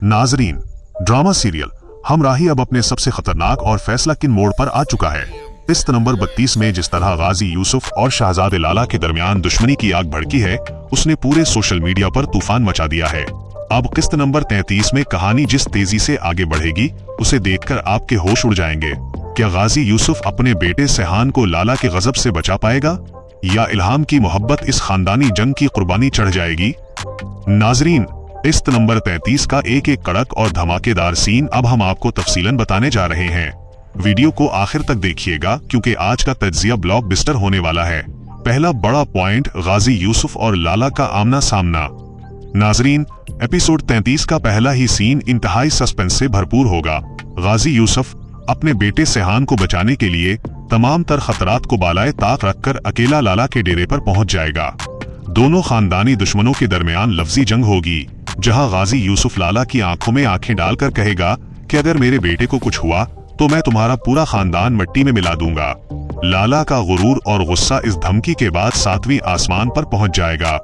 नाजरीन, drama serial हमराही अब अपने सबसे खतरनाक और फैसला किन मोड़ पर आ चुका है। किस्त नंबर 32 में जिस तरह गाजी यूसुफ और शहजादे लाला के दरमियान दुश्मनी की आग भड़की है, उसने पूरे सोशल मीडिया पर तूफान मचा दिया है। अब किस्त नंबर 33 में कहानी जिस तेजी से आगे बढ़ेगी, उसे देखकर आपके होश उड़ जाएंगे। क्या गाजी यूसुफ अपने बेटे सैहान को लाला के गजब से बचा पाएगा, या इल्हाम की मोहब्बत इस खानदानी जंग की कुर्बानी चढ़ जाएगी? नाजरीन, किस्त नंबर 33 का एक एक कड़क और धमाकेदार सीन अब हम आपको तफसीलन बताने जा रहे हैं। वीडियो को आखिर तक देखिएगा, क्योंकि आज का तज्जिया ब्लॉकबस्टर होने वाला है। पहला बड़ा पॉइंट, गाजी यूसुफ और लाला का आमना सामना। नाजरीन, एपिसोड 33 का पहला ही सीन इंतहाई सस्पेंस से भरपूर होगा। गाजी यूसुफ अपने बेटे सैहान को बचाने के लिए तमाम तर खतरात को बालाए ताक रखकर अकेला लाला के डेरे पर पहुंच जाएगा। दोनों खानदानी दुश्मनों के दरमियान लफ्जी जंग होगी, जहां गाजी यूसुफ लाला की आंखों में आंखें डालकर कहेगा कि अगर मेरे बेटे को कुछ हुआ तो मैं तुम्हारा पूरा खानदान मिट्टी में मिला दूंगा। लाला का गुरूर और गुस्सा इस धमकी के बाद 7वीं आसमान पर पहुंच जाएगा।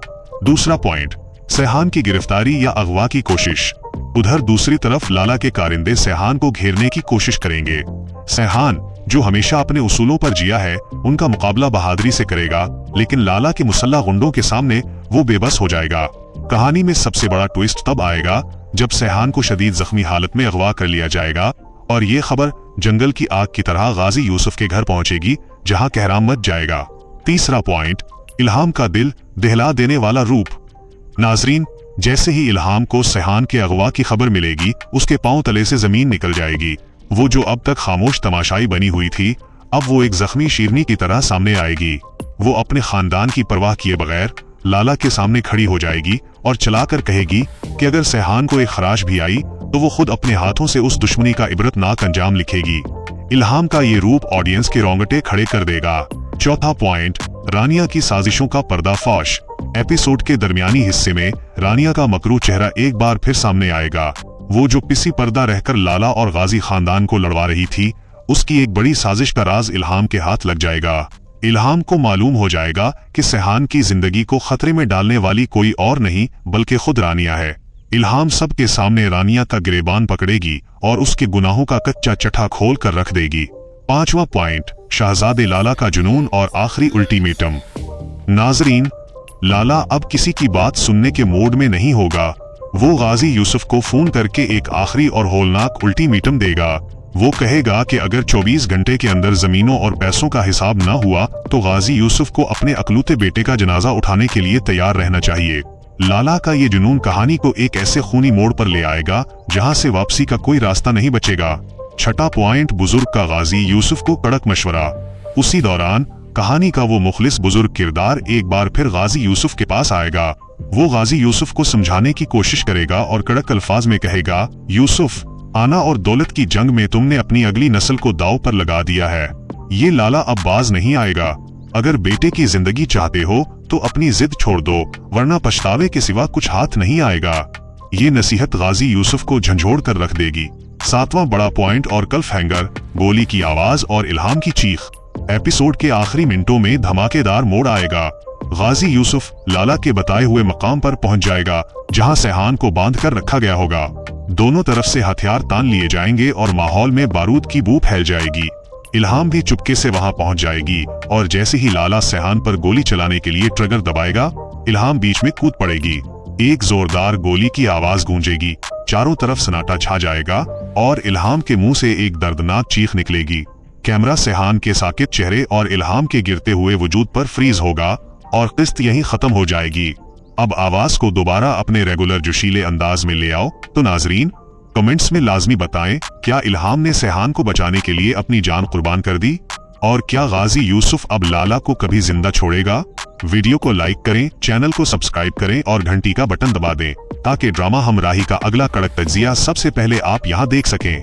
दूसरा पॉइंट, सैहान की गिरफ्तारी या अगवा की कोशिश। उधर दूसरी तरफ लाला के कारिंदे सैहान को घेरने की कोशिश करेंगे। सैहान, जो हमेशा अपने उसूलों पर जिया है, उनका मुकाबला बहादुरी से करेगा, लेकिन लाला के मुसल्ला गुंडों के सामने वो बेबस हो जाएगा। कहानी में सबसे बड़ा ट्विस्ट तब आएगा जब सैहान को शदीद जख्मी हालत में अगवा कर लिया जाएगा और ये खबर जंगल की आग की तरह गाजी यूसुफ के घर पहुंचेगी, जहां कहराम मच जाएगा। तीसरा पॉइंट, इल्हाम का दिल दहला देने वाला रूप। नाजरीन, जैसे ही इल्हाम को सैहान के अगवा की खबर मिलेगी, उसके पांव तले से जमीन निकल जाएगी। वो जो अब तक खामोश तमाशाई बनी हुई थी, अब वो एक जख्मी शेरनी की तरह सामने आएगी। वो अपने खानदान की परवाह किए बगैर लाला के सामने खड़ी हो जाएगी और चलाकर कहेगी कि अगर सैहान को एक खराश भी आई तो वो खुद अपने हाथों से उस दुश्मनी का इबरतनाक अंजाम लिखेगी। इल्हाम का ये रूप ऑडियंस के रोंगटे खड़े कर देगा। चौथा पॉइंट, रानिया की साजिशों का पर्दाफाश। एपिसोड के दरमियानी हिस्से में रानिया का मकरू चेहरा एक बार फिर सामने आएगा। वो जो पिसी पर्दा रहकर लाला और गाजी खानदान को लड़वा रही थी, उसकी एक बड़ी साजिश का राज इल्हाम के हाथ लग जाएगा। इल्हाम को मालूम हो जाएगा कि सैहान की जिंदगी को खतरे में डालने वाली कोई और नहीं बल्कि खुद रानिया है। इल्हाम सबके सामने रानिया का गिरेबान पकड़ेगी और उसके गुनाहों का कच्चा चट्टा खोल कर रख देगी। पांचवा पॉइंट, शहजादे लाला का जुनून और आखिरी अल्टीमेटम। नाजरीन, लाला अब किसी की बात सुनने के मूड में नहीं होगा। वो गाजी यूसुफ को फोन करके एक आखिरी और होलनाक अल्टीमेटम देगा। वो कहेगा कि अगर 24 घंटे के अंदर जमीनों और पैसों का हिसाब न हुआ तो गाजी यूसुफ को अपने अकलूते बेटे का जनाजा उठाने के लिए तैयार रहना चाहिए। लाला का ये जुनून कहानी को एक ऐसे खूनी मोड़ पर ले आएगा जहां से वापसी का कोई रास्ता नहीं बचेगा। छठा पॉइंट, बुजुर्ग का गाजी यूसुफ को कड़क मशवरा। उसी दौरान कहानी का वो मुखलिस बुजुर्ग किरदार एक बार फिर गाजी यूसुफ के पास आएगा। वो गाजी यूसुफ को समझाने की कोशिश करेगा और कड़क अल्फाज में कहेगा, यूसुफ, आना और दौलत की जंग में तुमने अपनी अगली नस्ल को दांव पर लगा दिया है। ये लाला अब बाज नहीं आएगा। अगर बेटे की जिंदगी चाहते हो तो अपनी जिद छोड़ दो, वरना पछतावे के सिवा कुछ हाथ नहीं आएगा। ये नसीहत गाजी यूसुफ को झंझोड़ कर रख देगी। सातवां बड़ा पॉइंट और क्लिफ हैंगर, गोली की आवाज और इल्हाम की चीख। एपिसोड के आखिरी मिनटों में धमाकेदार मोड़ आएगा। गाजी यूसुफ लाला के बताए हुए मकाम पर पहुंच जाएगा, जहां सैहान को बांध कर रखा गया होगा। दोनों तरफ से हथियार तान लिए जाएंगे और माहौल में बारूद की बू फैल जाएगी। इल्हाम भी चुपके से वहां पहुंच जाएगी और जैसे ही लाला सैहान पर गोली चलाने के लिए ट्रिगर दबाएगा, इल्हाम बीच में कूद पड़ेगी। एक जोरदार गोली की आवाज गूंजेगी, चारों तरफ सन्नाटा छा जाएगा और इल्हाम के मुंह से एक दर्दनाक चीख निकलेगी। कैमरा सैहान के साकित चेहरे और इल्हाम के गिरते हुए वजूद पर फ्रीज होगा और किस्त यहीं खत्म हो जाएगी। अब आवाज को दोबारा अपने रेगुलर जोशीले अंदाज में ले आओ। तो नाजरीन, कमेंट्स में लाजमी बताएं, क्या इल्हाम ने सैहान को बचाने के लिए अपनी जान कुर्बान कर दी? और क्या गाजी यूसुफ अब लाला को कभी जिंदा छोड़ेगा? वीडियो को लाइक करें, चैनल को सब्सक्राइब करें और घंटी का बटन दबा दें, ताकि ड्रामा हमराही का अगला कड़क तज्जिया सबसे पहले आप यहां देख सकें।